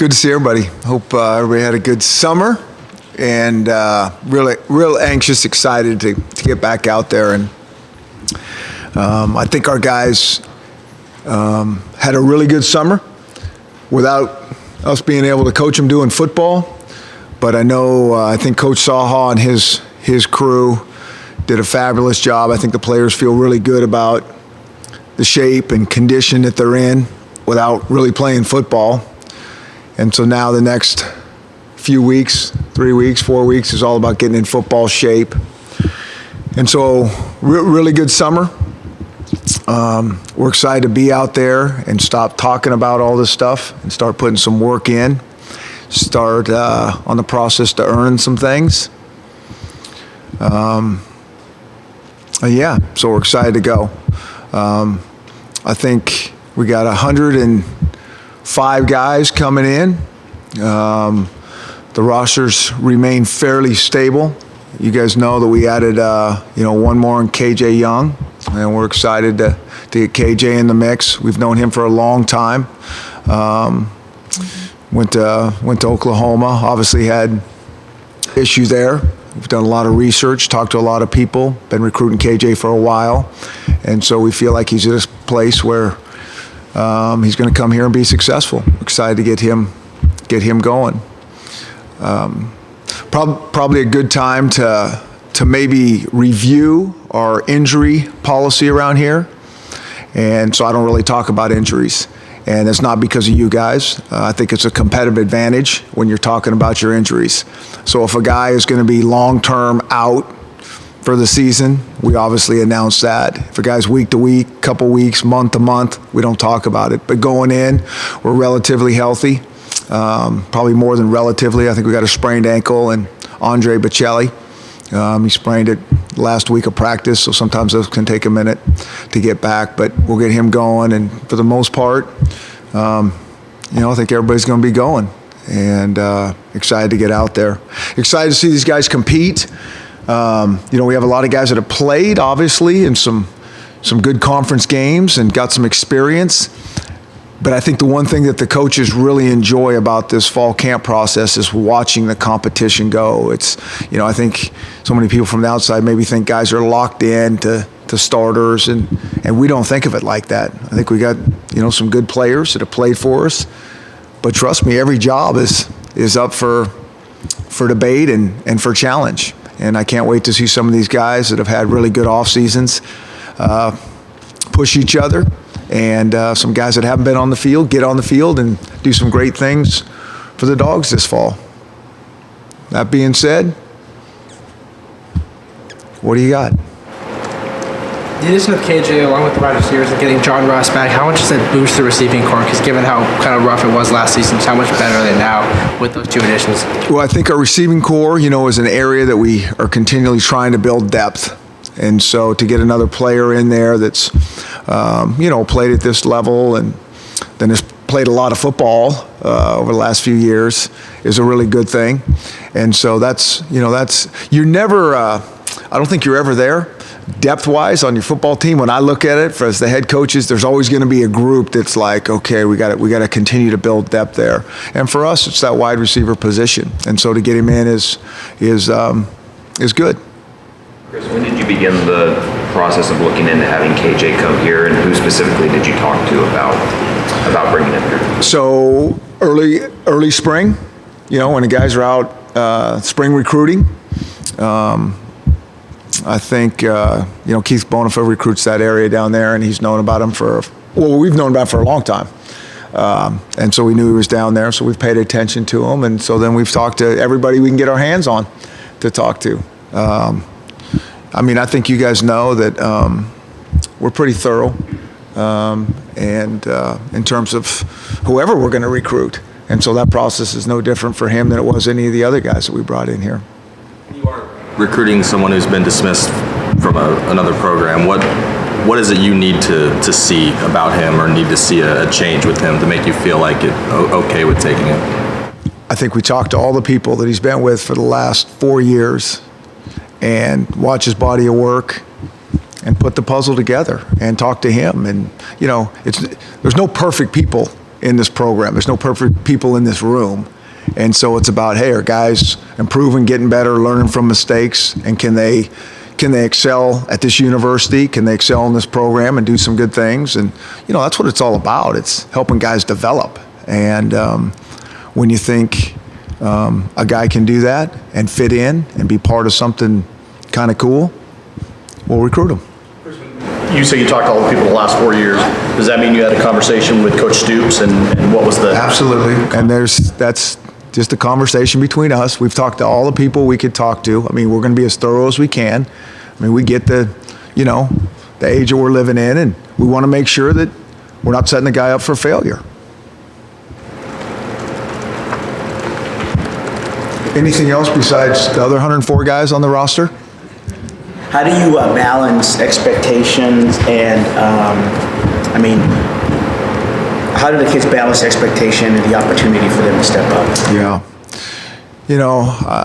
Good to see everybody. Hope everybody had a good summer, and real anxious, excited to get back out there. And I think our guys had a really good summer without us being able to coach them doing football. But I think Coach Saha and his crew did a fabulous job. I think the players feel really good about the shape and condition that they're in without really playing football. And so now the next few weeks, 3 weeks, 4 weeks, is all about getting in football shape. And so really good summer. We're excited to be out there and stop talking about all this stuff and start putting some work in. Start on the process to earn some things. So we're excited to go. I think we got 105 guys coming in. The rosters remain fairly stable. You guys know that we added, one more in KJ Young, and we're excited to get KJ in the mix. We've known him for a long time. Went to Oklahoma. Obviously had issue there. We've done a lot of research, talked to a lot of people, been recruiting KJ for a while, and so we feel like he's at a place where he's going to come here and be successful. Excited to get him going. Probably a good time to maybe review our injury policy around here, and so I don't really talk about injuries. And it's not because of you guys. I think it's a competitive advantage when you're talking about your injuries. So if a guy is going to be long-term out for the season, we obviously announce that. If a guy's week to week, couple weeks, month to month, we don't talk about it. But going in, we're relatively healthy, probably more than relatively. I think we got a sprained ankle, and Andre Bocelli, he sprained it last week of practice, so sometimes those can take a minute to get back, but we'll get him going. And for the most part, I think everybody's going to be going, and excited to get out there. Excited to see these guys compete. We have a lot of guys that have played, obviously, in some good conference games and got some experience. But I think the one thing that the coaches really enjoy about this fall camp process is watching the competition go. It's, I think so many people from the outside maybe think guys are locked in to starters, and we don't think of it like that. I think we got, some good players that have played for us. But trust me, every job is up for debate and for challenge. And I can't wait to see some of these guys that have had really good off seasons push each other. And some guys that haven't been on the field get on the field and do some great things for the Dogs this fall. That being said, what do you got? The addition of KJ along with the wide receivers and getting John Ross back, how much does that boost the receiving core? Because given how kind of rough it was last season, how much better are they now with those two additions? Well, I think our receiving core, is an area that we are continually trying to build depth. And so to get another player in there that's, played at this level and then has played a lot of football over the last few years is a really good thing. And so you're never, I don't think you're ever there depth-wise on your football team. When I look at it as the head coaches, there's always going to be a group that's like, okay, we got to continue to build depth there. And for us, it's that wide receiver position. And so to get him in is good. Chris, when did you begin the process of looking into having KJ come here, and who specifically did you talk to about bringing him here? So early spring, when the guys are out spring recruiting. I think Keith Bonifay recruits that area down there, and he's known about him we've known about him for a long time. And so we knew he was down there, so we've paid attention to him, and so then we've talked to everybody we can get our hands on to talk to. I think you guys know that we're pretty thorough and in terms of whoever we're going to recruit. And so that process is no different for him than it was any of the other guys that we brought in here. You are recruiting someone who's been dismissed from another program. What is it you need to see about him or need to see a change with him to make you feel like it okay with taking him? I think we talked to all the people that he's been with for the last 4 years and watch his body of work and put the puzzle together and talk to him. And, there's no perfect people in this program. There's no perfect people in this room. And so it's about, hey, are guys improving, getting better, learning from mistakes, and can they excel at this university? Can they excel in this program and do some good things? And, that's what it's all about. It's helping guys develop. And when you think a guy can do that and fit in and be part of something kind of cool, we'll recruit him. You say you talked to all the people the last 4 years. Does that mean you had a conversation with Coach Stoops, and what was the... Absolutely. And that's just a conversation between us. We've talked to all the people we could talk to. I mean, we're going to be as thorough as we can. I mean, we get the age that we're living in, and we want to make sure that we're not setting the guy up for failure. Anything else besides the other 104 guys on the roster? How do you balance expectations and, how do the kids balance expectation and the opportunity for them to step up? Yeah.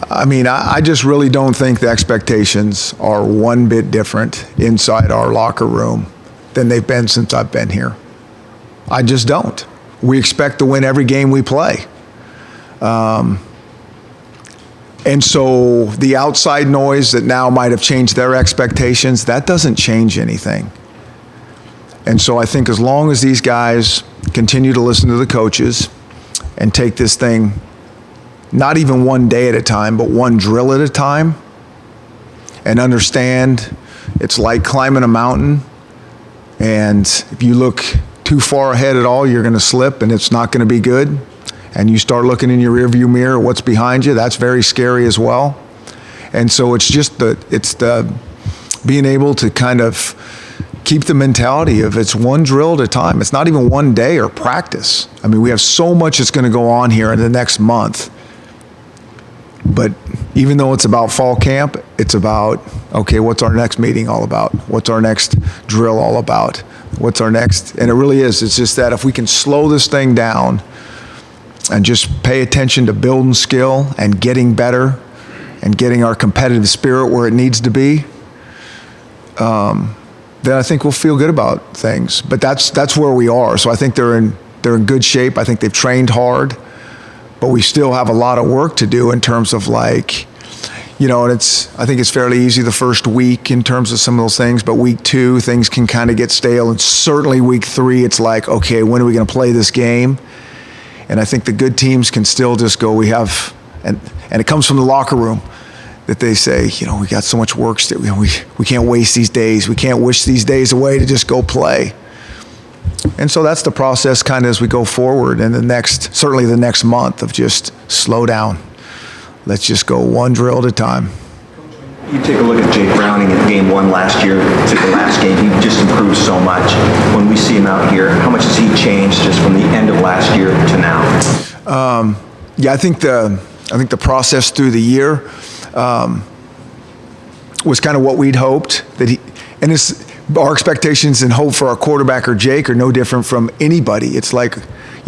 I just really don't think the expectations are one bit different inside our locker room than they've been since I've been here. I just don't. We expect to win every game we play. And so the outside noise that now might have changed their expectations, that doesn't change anything. And so I think as long as these guys continue to listen to the coaches and take this thing not even one day at a time, but one drill at a time, and understand it's like climbing a mountain, and if you look too far ahead at all, you're going to slip and it's not going to be good. And you start looking in your rearview mirror, what's behind you, that's very scary as well. And so it's just the being able to kind of keep the mentality of it's one drill at a time. It's not even one day or practice. I mean, we have so much that's going to go on here in the next month. But even though it's about fall camp, it's about, okay, what's our next meeting all about? What's our next drill all about? What's our next? And it really is. It's just that if we can slow this thing down and just pay attention to building skill and getting better and getting our competitive spirit where it needs to be, then I think we'll feel good about things. But that's where we are. So I think they're in good shape. I think they've trained hard, but we still have a lot of work to do in terms of and I think it's fairly easy the first week in terms of some of those things, but week 2, things can kind of get stale. And certainly week 3, it's like, okay, when are we going to play this game? And I think the good teams can still just go, and it comes from the locker room that they say, we got so much work, we can't waste these days. We can't wish these days away to just go play. And so that's the process kind of as we go forward, and certainly the next month of just slow down. Let's just go one drill at a time. You take a look at Jake Browning in game 1 last year to the last game. He just improved so much. When we see him out here, how much has he changed just from the end of last year to now? I think the process through the year was kind of what we'd hoped our expectations and hope for our quarterback or Jake are no different from anybody. It's like,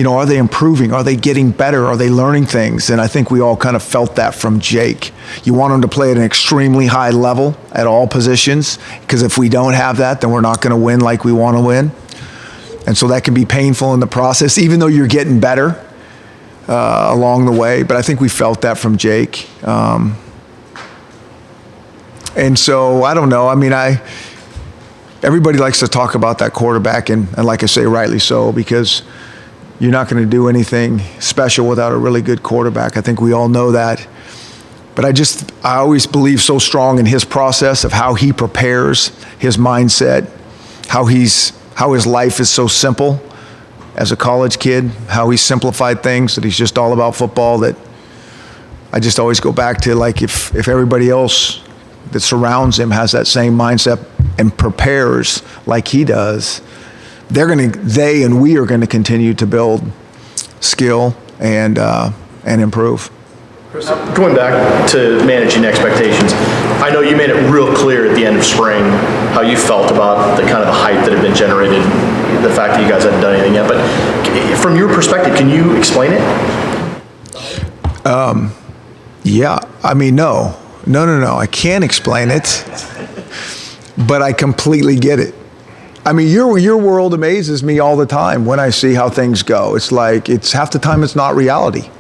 are they improving? Are they getting better? Are they learning things? And I think we all kind of felt that from Jake. You want him to play at an extremely high level at all positions, because if we don't have that, then we're not going to win like we want to win. And so that can be painful in the process, even though you're getting better along the way. But I think we felt that from Jake. And so, I don't know. I mean, everybody likes to talk about that quarterback, and like I say, rightly so, because you're not going to do anything special without a really good quarterback. I think we all know that. But I always believe so strong in his process of how he prepares, his mindset, how his life is so simple as a college kid, how he simplified things, that he's just all about football, that I just always go back to, like, if everybody else that surrounds him has that same mindset and prepares like he does, they and we are going to continue to build skill and improve. Going back to managing expectations, I know you made it real clear at the end of spring how you felt about the kind of the hype that had been generated, the fact that you guys hadn't done anything yet. But from your perspective, can you explain it? Yeah. I mean, no. I can't explain it, but I completely get it. I mean, your world amazes me all the time when I see how things go. It's like, it's half the time it's not reality.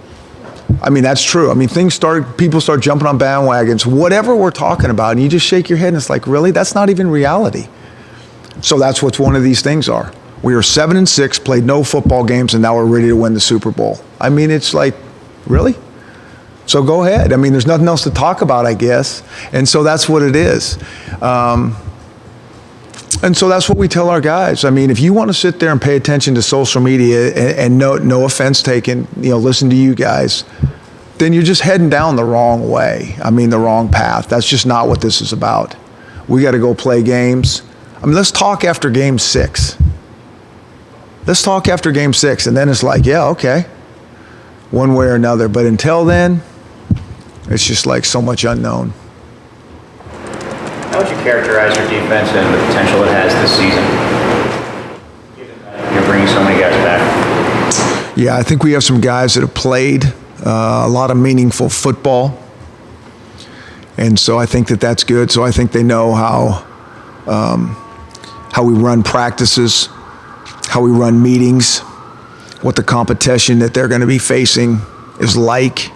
I mean, that's true. I mean, people start jumping on bandwagons, whatever we're talking about, and you just shake your head and it's like, really? That's not even reality. So that's what one of these things are. We are 7-6, played no football games, and now we're ready to win the Super Bowl. I mean, it's like, really? So go ahead. I mean, there's nothing else to talk about, I guess. And so that's what it is. And so that's what we tell our guys. I mean, if you want to sit there and pay attention to social media and no offense taken, listen to you guys, then you're just heading down the wrong way. I mean, the wrong path. That's just not what this is about. We got to go play games. I mean, let's talk after game 6. Let's talk after game 6. And then it's like, yeah, okay, one way or another. But until then, it's just like so much unknown. How would you characterize your defense and the potential it has this season? You're bringing so many guys back. Yeah, I think we have some guys that have played a lot of meaningful football. And so I think that that's good. So I think they know how we run practices, how we run meetings, what the competition that they're going to be facing is like.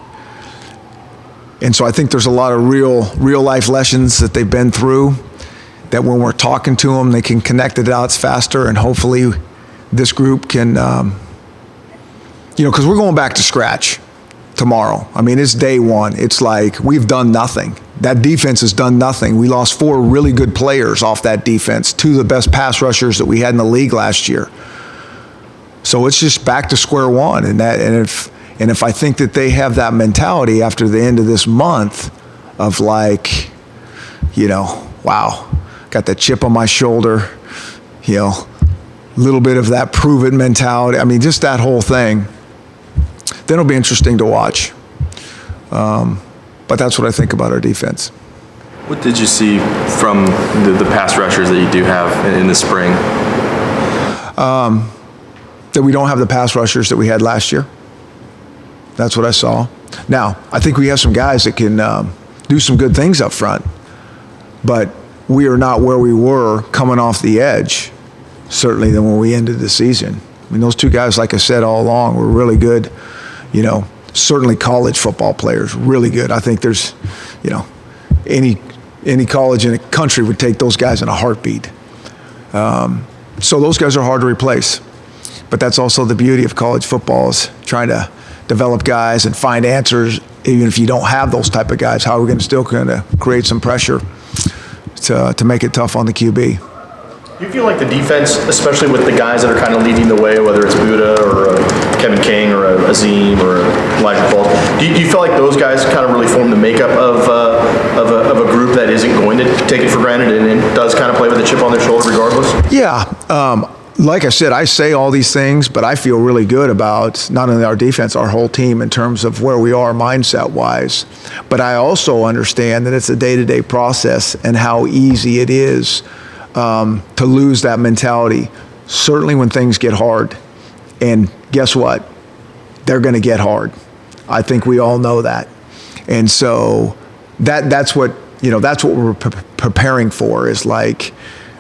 And so I think there's a lot of real life lessons that they've been through that when we're talking to them, they can connect the dots faster, and hopefully this group can, because we're going back to scratch tomorrow. I mean, it's day one. It's like we've done nothing. That defense has done nothing. We lost 4 really good players off that defense, 2 of the best pass rushers that we had in the league last year. So it's just back to square one, and if I think that they have that mentality after the end of this month of like, wow, got that chip on my shoulder, little bit of that prove it mentality. I mean, just that whole thing, then it'll be interesting to watch. But that's what I think about our defense. What did you see from the pass rushers that you do have in the spring? That we don't have the pass rushers that we had last year. That's what I saw. Now, I think we have some guys that can do some good things up front, but we are not where we were coming off the edge, certainly than when we ended the season. I mean, those 2 guys, like I said all along, were really good, certainly college football players, really good. I think there's, any college in the country would take those guys in a heartbeat. So those guys are hard to replace. But that's also the beauty of college football, is trying to develop guys and find answers. Even if you don't have those type of guys, how are we going to still kind of create some pressure to make it tough on the QB? Do you feel like the defense, especially with the guys that are kind of leading the way, whether it's Buda or Kevin King or Azim or Elijah Paul, do you feel like those guys kind of really form the makeup of a group that isn't going to take it for granted and does kind of play with a chip on their shoulder regardless? Yeah. Like I said, I say all these things, but I feel really good about not only our defense, our whole team in terms of where we are mindset-wise. But I also understand that it's a day-to-day process and how easy it is to lose that mentality, certainly when things get hard. And guess what? They're going to get hard. I think we all know that. And so that's what we're preparing for, is like,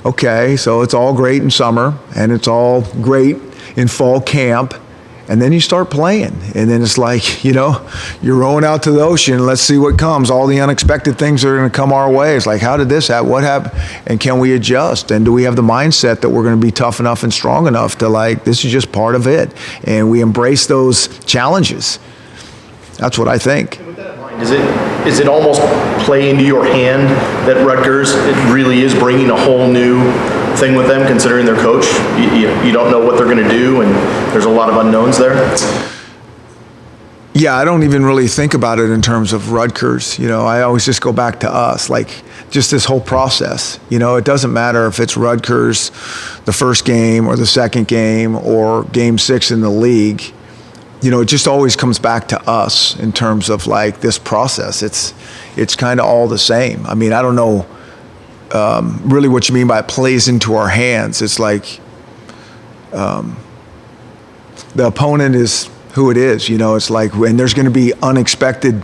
okay, so it's all great in summer and it's all great in fall camp, and then you start playing, and then it's like, you're rowing out to the ocean. Let's see what comes. All the unexpected things are going to come our way. It's like, how did this happen? What happened? And can we adjust? And do we have the mindset that we're going to be tough enough and strong enough to, like, this is just part of it, and we embrace those challenges? That's what I think. Is it almost play into your hand that Rutgers really is bringing a whole new thing with them, considering their coach? You don't know what they're going to do, and there's a lot of unknowns there. Yeah, I don't even really think about it in terms of Rutgers. I always just go back to us, like just this whole process. It doesn't matter if it's Rutgers, the first game or the second game or game 6 in the league. It just always comes back to us in terms of like this process. It's kind of all the same. I mean, I don't know really what you mean by it plays into our hands. It's like the opponent is who it is. It's like when there's going to be unexpected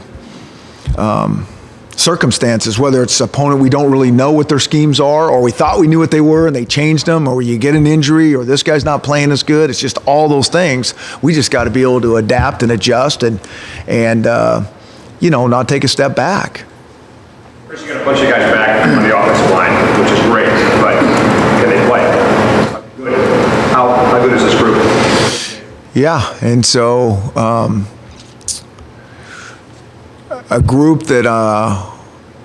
circumstances, whether it's opponent we don't really know what their schemes are, or we thought we knew what they were and they changed them, or you get an injury, or this guy's not playing as good. It's just all those things. We just got to be able to adapt and adjust and not take a step back. Chris, you're going to push you guys back on the offensive line, which is great, but can they play? How good is this group? Yeah, and so a group that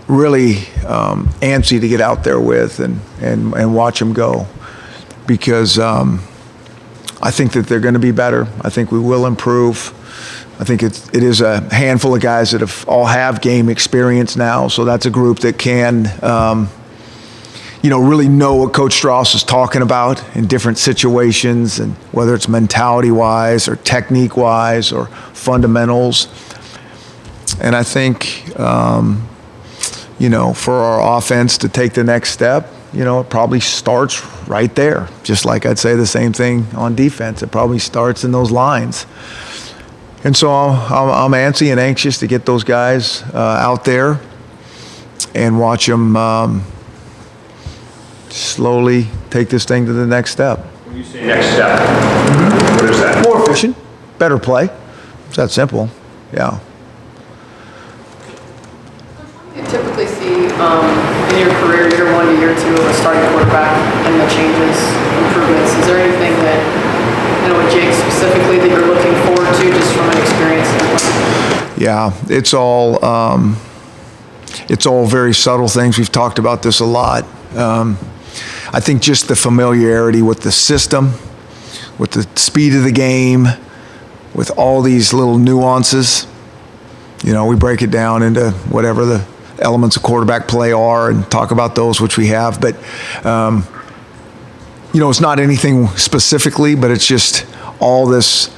really antsy to get out there with and watch them go, because I think that they're going to be better. I think we will improve. I think it is a handful of guys that have game experience now, so that's a group that can really know what Coach Strauss is talking about in different situations, and whether it's mentality-wise or technique-wise or fundamentals. And I think, for our offense to take the next step, it probably starts right there. Just like I'd say the same thing on defense. It probably starts in those lines. And so I'm antsy and anxious to get those guys out there and watch them slowly take this thing to the next step. When you say next step, what is that? More efficient, better play. It's that simple. Yeah. You typically see in your career, year 1 to year 2 of a starting quarterback, and the changes, improvements. Is there anything that, with Jake specifically, that you're looking forward to just from an experience standpoint? Yeah, it's all very subtle things. We've talked about this a lot. I think just the familiarity with the system, with the speed of the game, with all these little nuances. We break it down into whatever the elements of quarterback play are and talk about those, which we have. But, it's not anything specifically, but it's just all this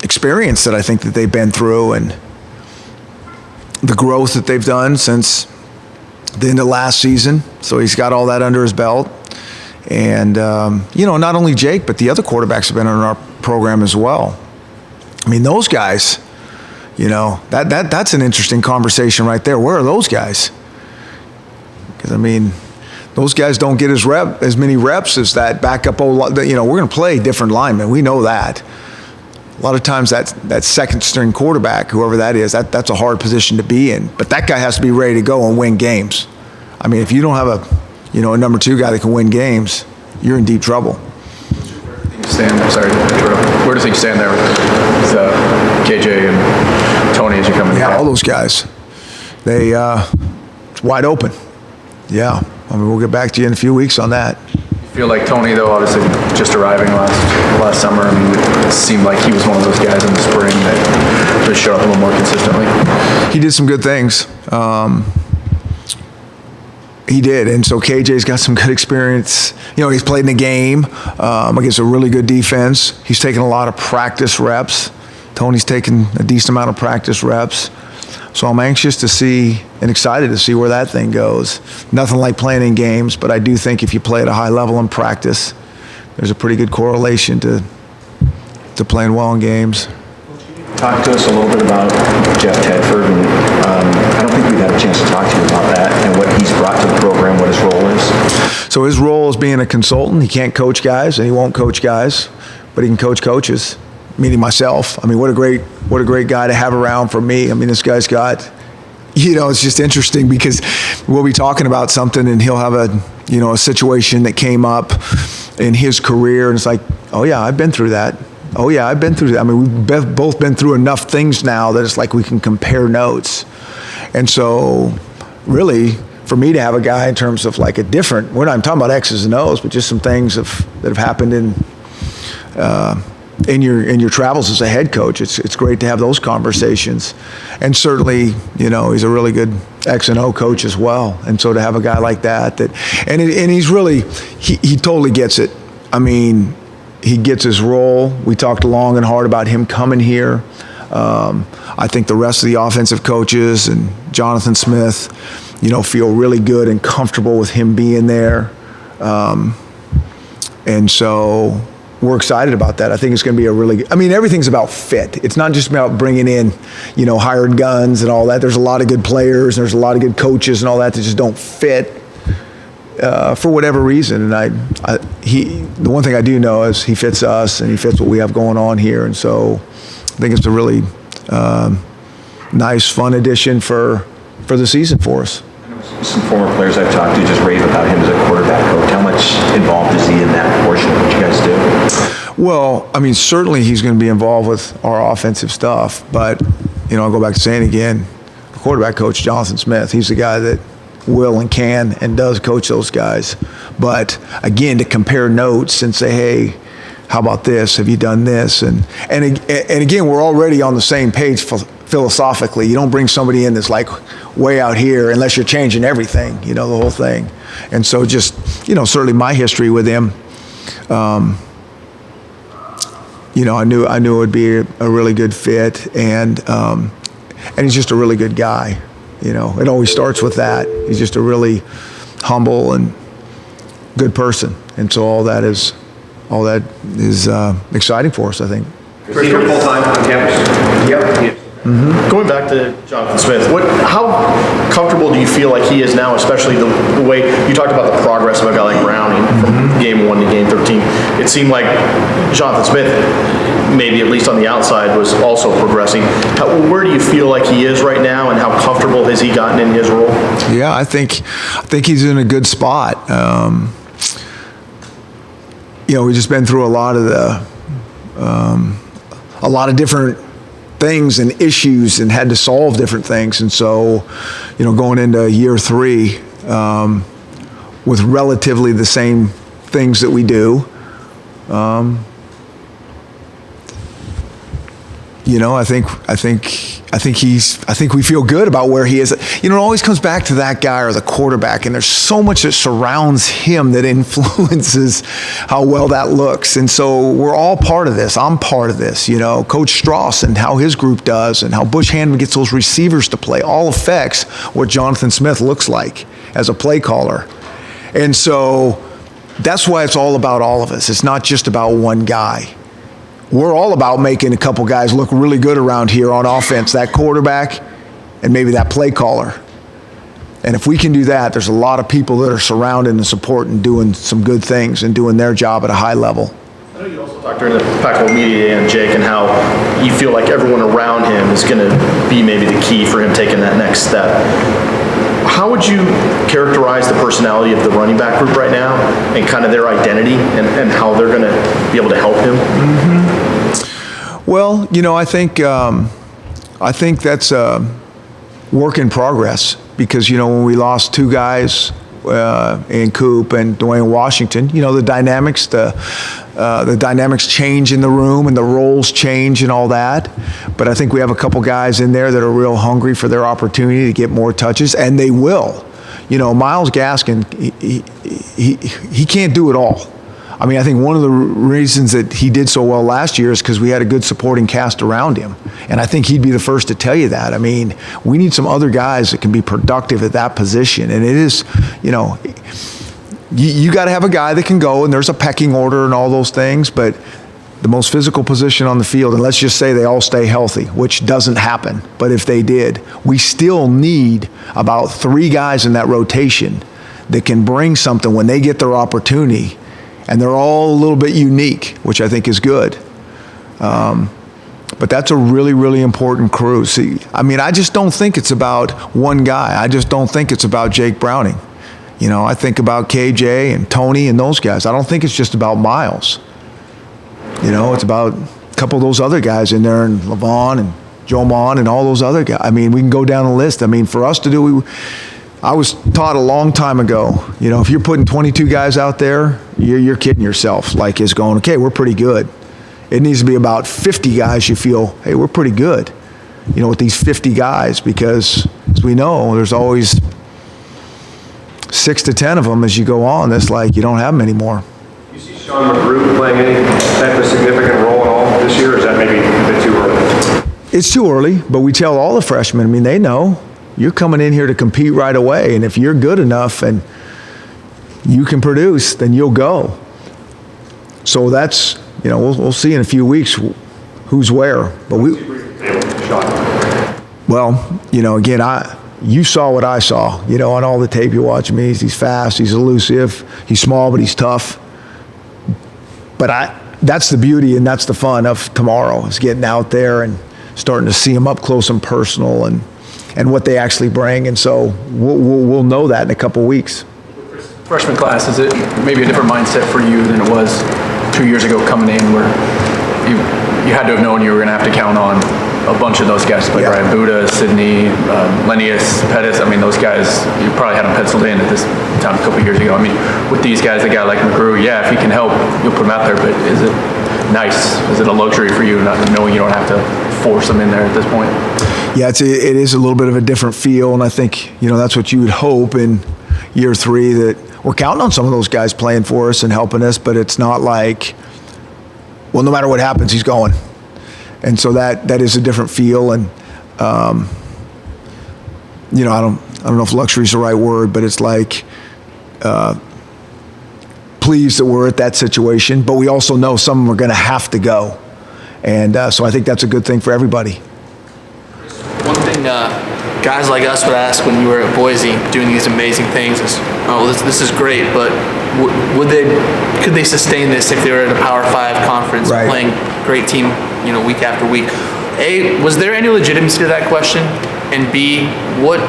experience that I think that they've been through, and the growth that they've done since the end of last season. So he's got all that under his belt. And, not only Jake, but the other quarterbacks have been in our program as well. I mean, those guys, that's an interesting conversation right there. Where are those guys? Because, those guys don't get as many reps as that backup. We're going to play different linemen. We know that. A lot of times that second string quarterback, whoever that is, that's a hard position to be in. But that guy has to be ready to go and win games. If you don't have a number 2 guy that can win games, you're in deep trouble. Where do things stand there with KJ and Tony as you come in? Yeah, all those guys. It's wide open. Yeah. We'll get back to you in a few weeks on that. I feel like Tony, though, obviously just arriving last summer, it seemed like he was one of those guys in the spring that just showed up a little more consistently. He did some good things. He did, and so KJ's got some good experience. He's played in the game against a really good defense. He's taken a lot of practice reps. Tony's taken a decent amount of practice reps. So I'm anxious to see and excited to see where that thing goes. Nothing like playing in games, but I do think if you play at a high level in practice, there's a pretty good correlation to playing well in games. Talk to us a little bit about Jeff Tedford, and I don't think we've had a chance to talk to you about that and what he's brought to the program, what his role is. So his role is being a consultant. He can't coach guys, and he won't coach guys, but he can coach coaches, meaning myself. What a great guy to have around for me. This guy's got, it's just interesting because we'll be talking about something and he'll have a situation that came up in his career, and it's like, oh yeah, I've been through that. Oh yeah, I've been through that. We've both been through enough things now that it's like we can compare notes. And so really, for me to have a guy in terms of like we're not talking about X's and O's, but just some things that have happened in your travels as a head coach. It's great to have those conversations. And certainly, he's a really good X and O coach as well. And so to have a guy like that and he's really, he totally gets it. He gets his role. We talked long and hard about him coming here. I think the rest of the offensive coaches and Jonathan Smith, feel really good and comfortable with him being there. And so we're excited about that. I think it's going to be a really, I mean, everything's about fit. It's not just about bringing in, hired guns and all that. There's a lot of good players, there's a lot of good coaches and all that just don't fit for whatever reason. And the one thing I do know is he fits us and he fits what we have going on here. And so I think it's a really nice, fun addition for the season for us. Some former players I've talked to just rave about him as a quarterback coach. How much involved is he in that portion of what you guys do? Well, I mean, certainly he's going to be involved with our offensive stuff. But, I'll go back to saying again, the quarterback coach, Jonathan Smith, he's the guy that will and can and does coach those guys. But, again, to compare notes and say, hey, how about this? Have you done this? And again, we're already on the same page philosophically. You don't bring somebody in that's like way out here unless you're changing everything, the whole thing. And so just, certainly my history with him, I knew it would be a really good fit, and he's just a really good guy. It always starts with that. He's just a really humble and good person. And so all that is exciting for us, I think. Is he here full-time on campus? Yep. Mm-hmm. Going back to Jonathan Smith, how comfortable do you feel like he is now, especially the way you talked about the progress of a guy like Browning from game 1 to game 13? It seemed like Jonathan Smith, maybe at least on the outside, was also progressing. Where do you feel like he is right now, and how comfortable has he gotten in his role? Yeah, I think he's in a good spot. We've just been through a lot of different things and issues and had to solve different things. And so, going into year 3 with relatively the same things that we do, I think we feel good about where he is. It always comes back to that guy or the quarterback, and there's so much that surrounds him that influences how well that looks. And so we're all part of this. I'm part of this. Coach Strauss and how his group does, and how Bush Handman gets those receivers to play, all affects what Jonathan Smith looks like as a play caller. And so that's why it's all about all of us. It's not just about one guy. We're all about making a couple guys look really good around here on offense, that quarterback and maybe that play caller. And if we can do that, there's a lot of people that are surrounding and supporting, doing some good things and doing their job at a high level. I know you also talked during the Pac-12 Media Day on Jake and how you feel like everyone around him is going to be maybe the key for him taking that next step. How would you characterize the personality of the running back group right now and kind of their identity and how they're going to be able to help him? Mm-hmm. Well, I think that's a work in progress because, when we lost 2 guys in Coop and Dwayne Washington, the dynamics change in the room and the roles change and all that. But I think we have a couple guys in there that are real hungry for their opportunity to get more touches, and they will. Myles Gaskin, he can't do it all. I mean, I think one of the reasons that he did so well last year is because we had a good supporting cast around him. And I think he'd be the first to tell you that. I mean, we need some other guys that can be productive at that position. And it is, you got to have a guy that can go, and there's a pecking order and all those things. But the most physical position on the field, and let's just say they all stay healthy, which doesn't happen. But if they did, we still need about 3 guys in that rotation that can bring something when they get their opportunity. And they're all a little bit unique, which I think is good. But that's a really, really important crew. See, I mean, I just don't think it's about one guy. I just don't think it's about Jake Browning. I think about KJ and Tony and those guys. I don't think it's just about Miles. It's about a couple of those other guys in there, and Levon and Joe Mon and all those other guys. I mean, we can go down the list. I mean, for us to do, I was taught a long time ago, if you're putting 22 guys out there, you're kidding yourself. Like it's going, okay, we're pretty good. It needs to be about 50 guys you feel, hey, we're pretty good, with these 50 guys, because as we know, there's always 6 to 10 of them as you go on. That's like you don't have them anymore. Do you see Sean McGrew playing any type of significant role at all this year, or is that maybe a bit too early? It's too early, but we tell all the freshmen, I mean, they know. You're coming in here to compete right away, and if you're good enough and you can produce, then you'll go. So that's we'll see in a few weeks who's where. But again, you saw what I saw, on all the tape you watch me. He's fast, he's elusive, he's small, but he's tough. But that's the beauty and that's the fun of tomorrow, is getting out there and starting to see them up close and personal and what they actually bring. And so we'll know that in a couple weeks. Freshman class, is it maybe a different mindset for you than it was 2 years ago coming in, where you had to have known you were going to have to count on a bunch of those guys, like Ryan Buda, Sidney, Lennius, Pettis. I mean, those guys, you probably had them penciled in at this time a couple years ago. I mean, with these guys, a guy like McGrew, if he can help, you'll put him out there, but is it nice? Is it a luxury for you not knowing you don't have to force them in there at this point? Yeah, it is a little bit of a different feel, and I think, that's what you would hope in year 3, that we're counting on some of those guys playing for us and helping us, but it's not like, well, no matter what happens, he's going. And so that is a different feel, and I don't know if luxury is the right word, but it's like pleased that we're at that situation, but we also know some of them are going to have to go, and so I think that's a good thing for everybody. One thing guys like us would ask when you were at Boise doing these amazing things is, this is great, but could they sustain this if they were at a Power 5 conference, right, playing great team, week after week? A, was there any legitimacy to that question? And B, what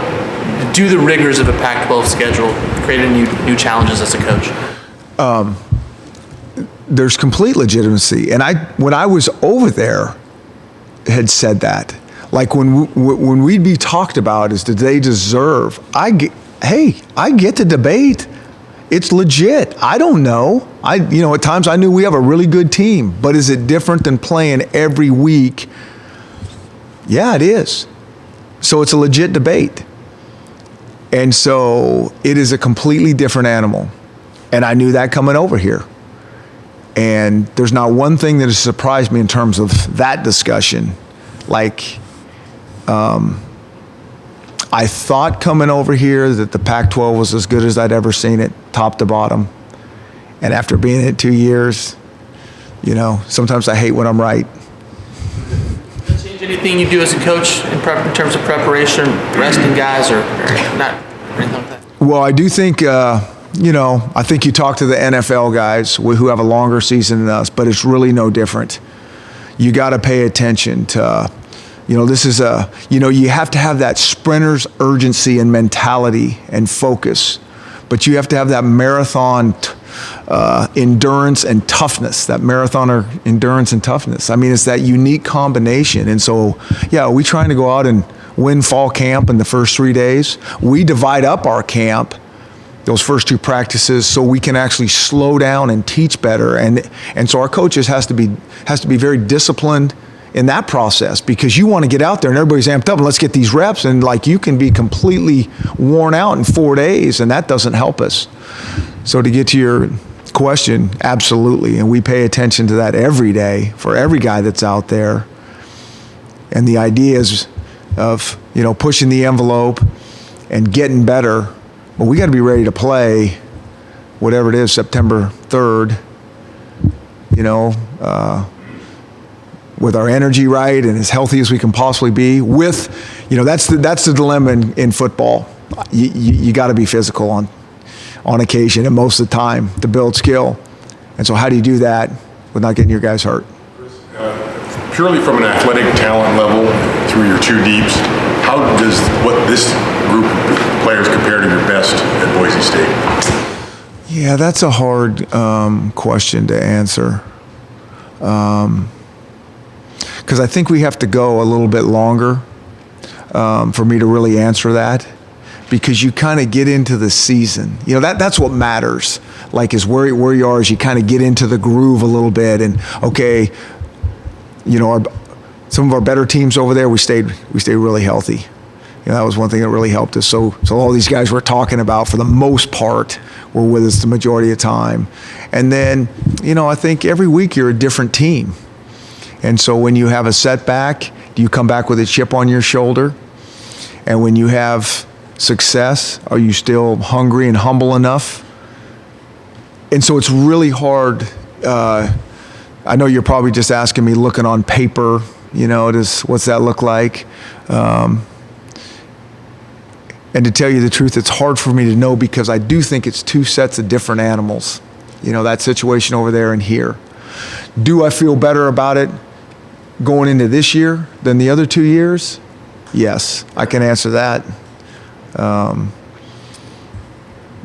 do the rigors of a Pac-12 schedule create any new challenges as a coach? There's complete legitimacy, and when I was over there, had said that. Like when we'd be talked about is, did they deserve? I get to debate. It's legit. I don't know. At times I knew we have a really good team, but is it different than playing every week? Yeah, it is. So it's a legit debate. And so it is a completely different animal. And I knew that coming over here. And there's not one thing that has surprised me in terms of that discussion. Like, I thought coming over here that the Pac-12 was as good as I'd ever seen it, top to bottom. And after being in it 2 years, sometimes I hate when I'm right. Does it change anything you do as a coach in terms of preparation, resting guys, or not, or anything like that? Well, I do think, I think you talk to the NFL guys who have a longer season than us, but it's really no different. You got to pay attention to, this is you have to have that sprinter's urgency and mentality and focus, but you have to have that marathon endurance and toughness, I mean, it's that unique combination. And so, are we trying to go out and win fall camp in the first 3 days? We divide up our camp, those first 2 practices, so we can actually slow down and teach better. And so our coaches has to be very disciplined in that process, because you want to get out there and everybody's amped up and let's get these reps, and you can be completely worn out in 4 days, and that doesn't help us. So to get to your question, absolutely, and we pay attention to that every day for every guy that's out there. And the ideas of pushing the envelope and getting better, but we got to be ready to play whatever it is, September 3rd, with our energy right and as healthy as we can possibly be. With, that's the dilemma in football. You got to be physical on occasion and most of the time to build skill. And so how do you do that with not getting your guys hurt? Purely from an athletic talent level through your 2 deeps, how does this group of players compare to your best at Boise State? Yeah, that's a hard question to answer. Because I think we have to go a little bit longer for me to really answer that, because you kind of get into the season. That's what matters, is where you are as you kind of get into the groove a little bit. And okay, some of our better teams over there, we stayed really healthy. That was one thing that really helped us. So all these guys we're talking about, for the most part, were with us the majority of the time. And then, I think every week you're a different team. And so when you have a setback, do you come back with a chip on your shoulder? And when you have success, are you still hungry and humble enough? And so it's really hard I know you're probably just asking me looking on paper, what's that look like? And to tell you the truth, it's hard for me to know because I do think it's two sets of different animals. That situation over there and here. Do I feel better about it going into this year than the other 2 years? Yes, I can answer that.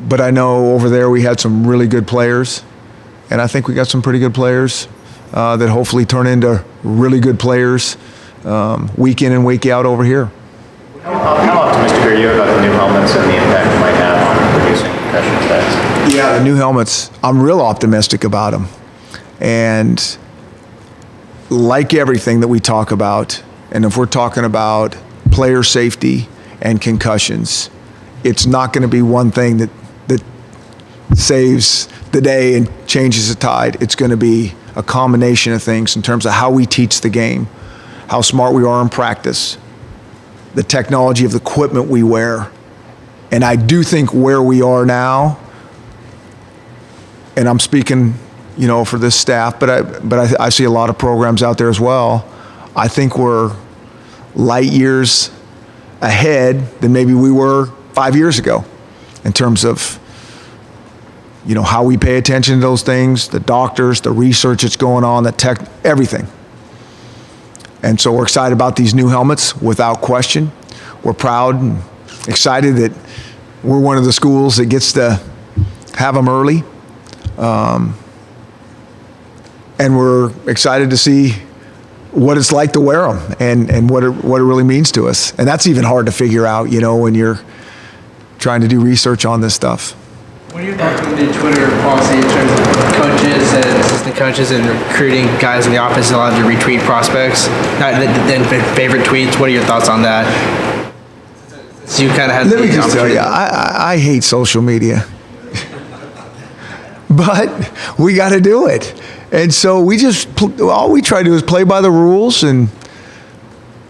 But I know over there we had some really good players, and I think we got some pretty good players that hopefully turn into really good players week in and week out over here. How optimistic are you about the new helmets and the impact it might have on reducing concussion effects? Yeah, the new helmets, I'm real optimistic about them. And like everything that we talk about, and if we're talking about player safety and concussions, it's not going to be one thing that saves the day and changes the tide. It's going to be a combination of things in terms of how we teach the game, how smart we are in practice, the technology of the equipment we wear. And I do think where we are now, and I'm speaking, for this staff, but I see a lot of programs out there as well. I think we're light years ahead than maybe we were 5 years ago in terms of, how we pay attention to those things, the doctors, the research that's going on, the tech, everything. And so we're excited about these new helmets without question. We're proud and excited that we're one of the schools that gets to have them early. And we're excited to see what it's like to wear them and what it really means to us. And that's even hard to figure out, when you're trying to do research on this stuff. What are your thoughts on the Twitter policy in terms of coaches and assistant coaches and recruiting guys in the offense allowed to retweet prospects? Then favorite tweets, what are your thoughts on that? So you kind of had. Let me just tell you, I hate social media. But we got to do it. And so all we try to do is play by the rules and,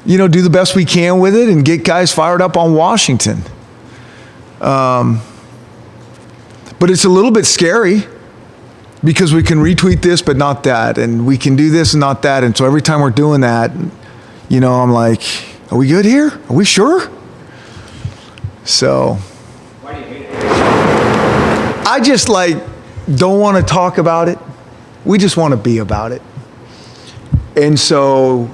do the best we can with it and get guys fired up on Washington. But it's a little bit scary because we can retweet this but not that, and we can do this and not that. And so every time we're doing that, I'm like, are we good here? Are we sure? So Why do you hate it? I just don't want to talk about it. We just want to be about it. And so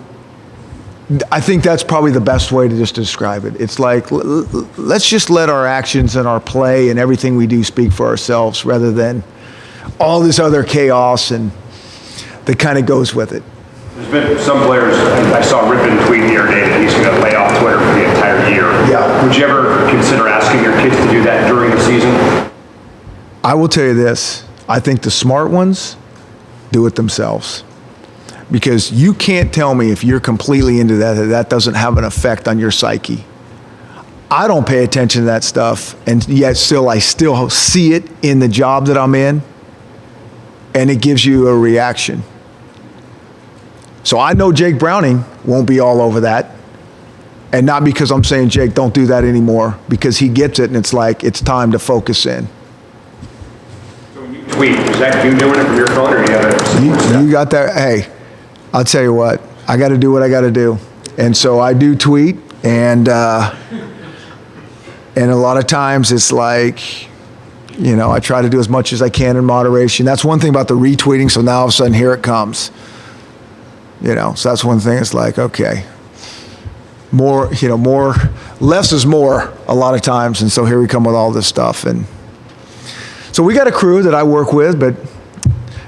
I think that's probably the best way to just describe it. It's like, let's just let our actions and our play and everything we do speak for ourselves rather than all this other chaos and that kind of goes with it. There's been some players, I saw Rippon tweet the other day that he's going to lay off Twitter for the entire year. Yeah. Would you ever consider asking your kids to do that during the season? I will tell you this. I think the smart ones do it themselves. Because you can't tell me if you're completely into that doesn't have an effect on your psyche. I don't pay attention to that stuff, and yet I still see it in the job that I'm in, and it gives you a reaction. So I know Jake Browning won't be all over that, and not because I'm saying, Jake, don't do that anymore, because he gets it, and it's like, it's time to focus in. So when you tweet, is that you doing it from your phone, or do you have it? You got that? Hey, I'll tell you what, I got to do what I got to do. And so I do tweet, and a lot of times it's like, I try to do as much as I can in moderation. That's one thing about the retweeting, so now all of a sudden here it comes. So that's one thing, it's like, okay, less is more a lot of times, and so here we come with all this stuff. And so we got a crew that I work with, but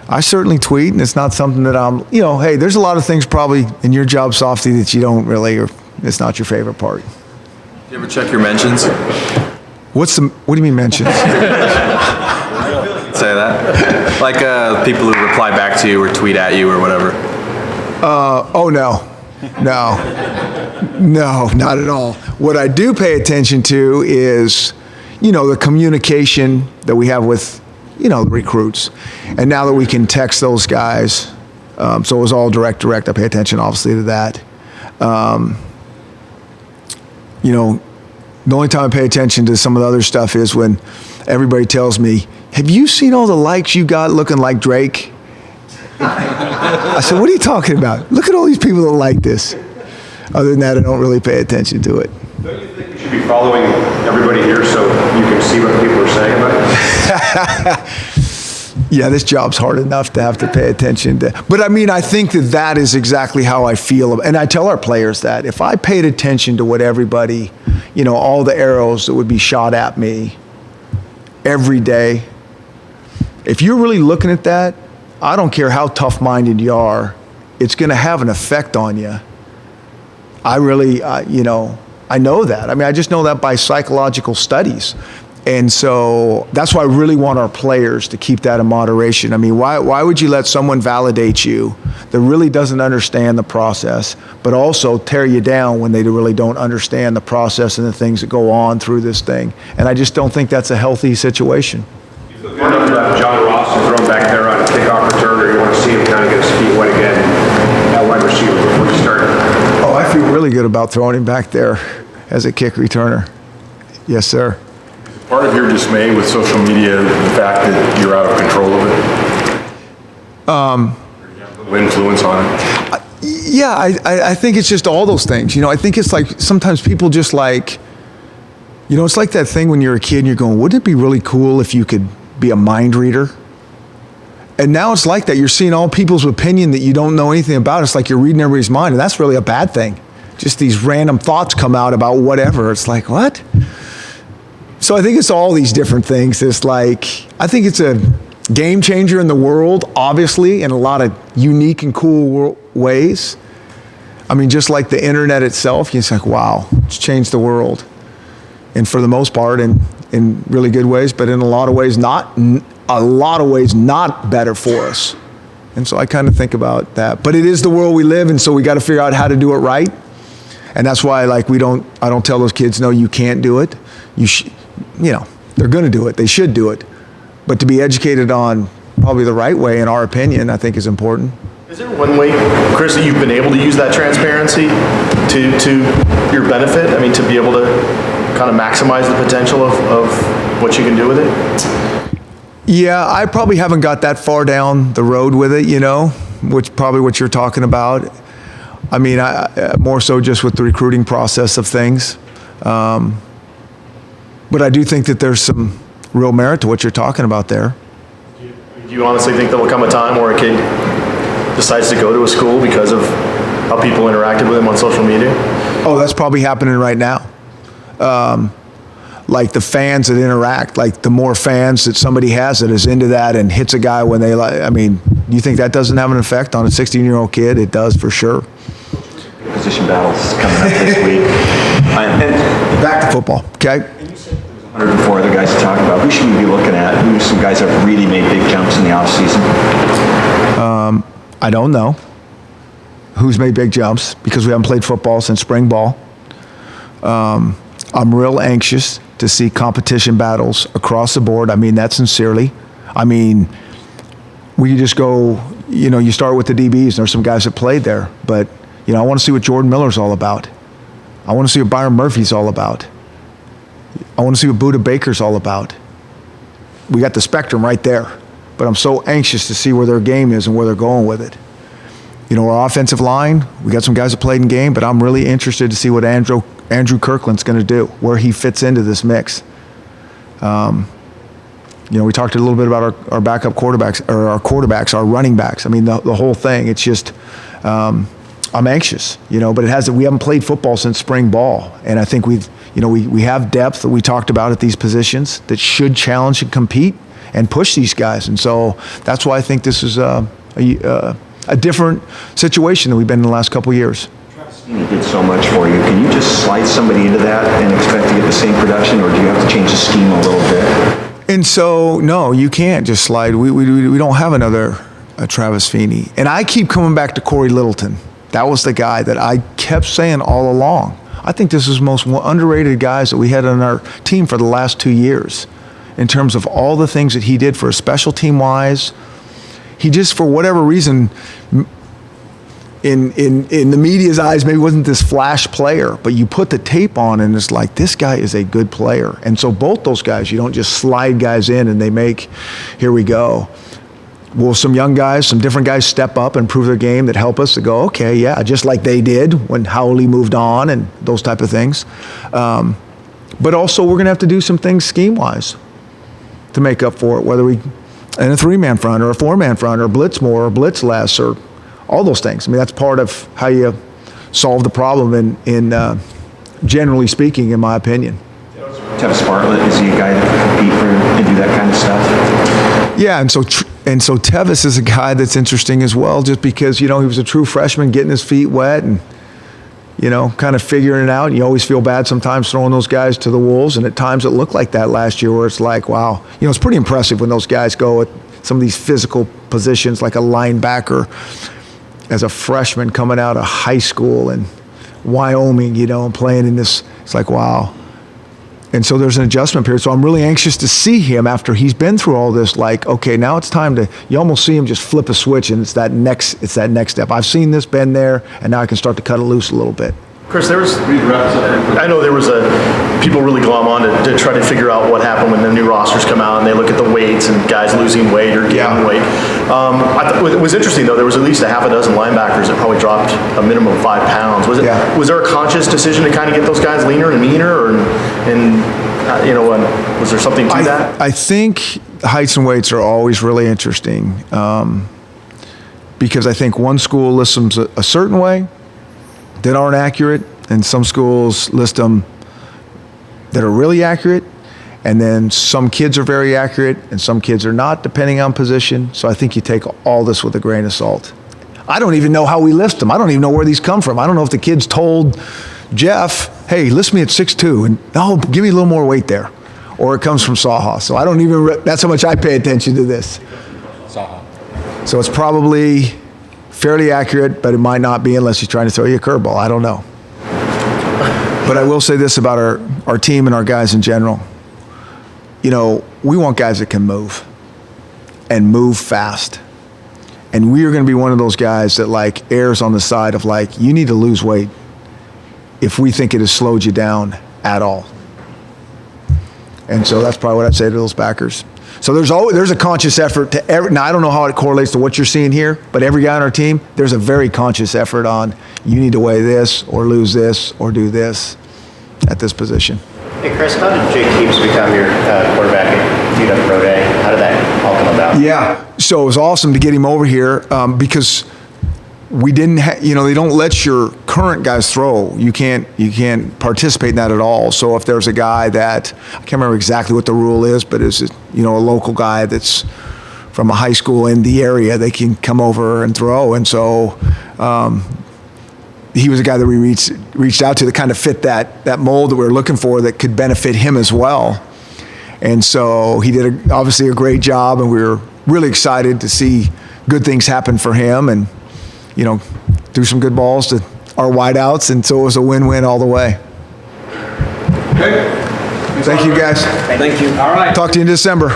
I certainly tweet, and it's not something that I'm, hey, there's a lot of things probably in your job, Softy, that you don't really, or it's not your favorite part. Do you ever check your mentions? What do you mean mentions? Say that? Like people who reply back to you or tweet at you or whatever. Oh, no, not at all. What I do pay attention to is, the communication that we have with, recruits. And now that we can text those guys, so it was all direct, I pay attention obviously to that. The only time I pay attention to some of the other stuff is when everybody tells me, have you seen all the likes you got looking like Drake? I said, what are you talking about? Look at all these people that like this. Other than that, I don't really pay attention to it. Don't you think you should be following everybody here so you can see what people are saying about it? Yeah, this job's hard enough to have to pay attention to. But I mean, I think that is exactly how I feel. And I tell our players that if I paid attention to what everybody, all the arrows that would be shot at me every day, if you're really looking at that, I don't care how tough-minded you are, it's going to have an effect on you. I really, I know that. I mean, I just know that by psychological studies. And so that's why I really want our players to keep that in moderation. I mean, why would you let someone validate you that really doesn't understand the process, but also tear you down when they really don't understand the process and the things that go on through this thing? And I just don't think that's a healthy situation. You feel good about John Ross and thrown back there on a kickoff return, or you want to see him kind of get his feet wet again at wide receiver before you start? Oh, I feel really good about throwing him back there as a kick returner. Yes, sir. Part of your dismay with social media, the fact that you're out of control of it? Little influence on it? Yeah, I think it's just all those things. I think it's like sometimes people just like, it's like that thing when you're a kid and you're going, wouldn't it be really cool if you could be a mind reader? And now it's like that. You're seeing all people's opinion that you don't know anything about. It's like you're reading everybody's mind, and that's really a bad thing. Just these random thoughts come out about whatever. It's like, what? So I think it's all these different things. It's like, I think it's a game changer in the world, obviously, in a lot of unique and cool ways. I mean, just like the internet itself, it's like, wow, it's changed the world. And for the most part, in really good ways, but in a lot of ways not better for us. And so I kind of think about that. But it is the world we live in, so we got to figure out how to do it right. And that's why, I don't tell those kids, no, you can't do it. They're going to do it. They should do it. But to be educated on probably the right way, in our opinion, I think is important. Is there one way, Chris, that you've been able to use that transparency to your benefit? I mean, to be able to kind of maximize the potential of what you can do with it? Yeah, I probably haven't got that far down the road with it, which probably what you're talking about. I mean, I more so just with the recruiting process of things. But I do think that there's some real merit to what you're talking about there. Do you honestly think there will come a time where a kid decides to go to a school because of how people interacted with him on social media? Oh, that's probably happening right now. Like the fans that interact, like the more fans that somebody has that is into that and hits a guy when they like, I mean, do you think that doesn't have an effect on a 16-year-old kid? It does for sure. Position battles coming up this week. And back to football, okay? 104 other guys to talk about. Who should we be looking at? Who are some guys that have really made big jumps in the offseason? I don't know who's made big jumps because we haven't played football since spring ball. I'm real anxious to see competition battles across the board. I mean that sincerely. I mean, we just go, you start with the DBs, and there's some guys that played there. But, I want to see what Jordan Miller's all about. I want to see what Byron Murphy's all about. I want to see what Buda Baker's all about. We got the spectrum right there. But I'm so anxious to see where their game is and where they're going with it. Our offensive line, we got some guys that played in game, but I'm really interested to see what Andrew Kirkland's going to do, where he fits into this mix. We talked a little bit about our backup quarterbacks, or our quarterbacks, our running backs. I mean, the whole thing. It's just, I'm anxious, but we haven't played football since spring ball. And I think we have depth that we talked about at these positions that should challenge and compete and push these guys. And so that's why I think this is a different situation than we've been in the last couple of years. He did so much for you. Can you just slide somebody into that and expect to get the same production, or do you have to change the scheme a little bit? And so, no, you can't just slide. We don't have another Travis Feeney. And I keep coming back to Corey Littleton. That was the guy that I kept saying all along. I think this is the most underrated guys that we had on our team for the last 2 years in terms of all the things that he did for us special team-wise. He just, for whatever reason, in the media's eyes, maybe wasn't this flash player, but you put the tape on and it's like, this guy is a good player. And so both those guys, you don't just slide guys in and they make, here we go. will some young guys, some different guys step up and improve their game that help us to go, okay, yeah, just like they did when Howley moved on and those type of things. But also we're going to have to do some things scheme-wise to make up for it, whether we in a 3-man front or a 4-man front or blitz more or blitz less or all those things. I mean, that's part of how you solve the problem in generally speaking, in my opinion. Tev Spartlett, is he a guy that can compete for and do that kind of stuff? Yeah, and so Tevis is a guy that's interesting as well, just because, he was a true freshman getting his feet wet and, kind of figuring it out. And you always feel bad sometimes throwing those guys to the wolves, and at times it looked like that last year where it's like, wow. It's pretty impressive when those guys go at some of these physical positions like a linebacker as a freshman coming out of high school in Wyoming, and playing in this. It's like, wow. And so there's an adjustment period. So I'm really anxious to see him after he's been through all this. Like, okay, now it's time to. You almost see him just flip a switch, and it's that next step. I've seen this, been there, and now I can start to cut it loose a little bit. Chris, I know there was people really glom on to try to figure out what happened when the new rosters come out and they look at the weights and guys losing weight or gaining weight. I thought it was interesting though, there was at least a half a dozen linebackers that probably dropped a minimum of 5 pounds. Was there a conscious decision to kind of get those guys leaner and meaner, was there something to that? I think heights and weights are always really interesting because I think one school lists them a certain way that aren't accurate, and some schools list them that are really accurate, and then some kids are very accurate and some kids are not, depending on position. So I think you take all this with a grain of salt. I don't even know how we list them. I don't even know where these come from. I don't know if the kids told Jeff, hey, list me at 6'2", and give me a little more weight there, or it comes from Saha. So I don't even, that's how much I pay attention to this. Saha. So it's probably fairly accurate, but it might not be unless he's trying to throw you a curveball. I don't know. But I will say this about our team and our guys in general. We want guys that can move and move fast. And we are going to be one of those guys that errs on the side of you need to lose weight if we think it has slowed you down at all. And so that's probably what I'd say to those backers. So there's a conscious effort to now I don't know how it correlates to what you're seeing here, but every guy on our team, there's a very conscious effort on you need to weigh this or lose this or do this at this position. Hey Chris, how did Jake Keeps become your quarterback at UW Pro Day? How did that all come about? Yeah, so it was awesome to get him over here because we didn't they don't let your current guys throw. You can't participate in that at all. So if there's a guy that, I can't remember exactly what the rule is, but is a local guy that's from a high school in the area, they can come over and throw. And so he was a guy that we reached out to that kind of fit that mold that we were looking for that could benefit him as well. And so he did obviously a great job, and we were really excited to see good things happen for him, and threw some good balls to our wideouts, and so it was a win-win all the way. Okay. Thank you, guys. Thank you. All right. Talk to you in December.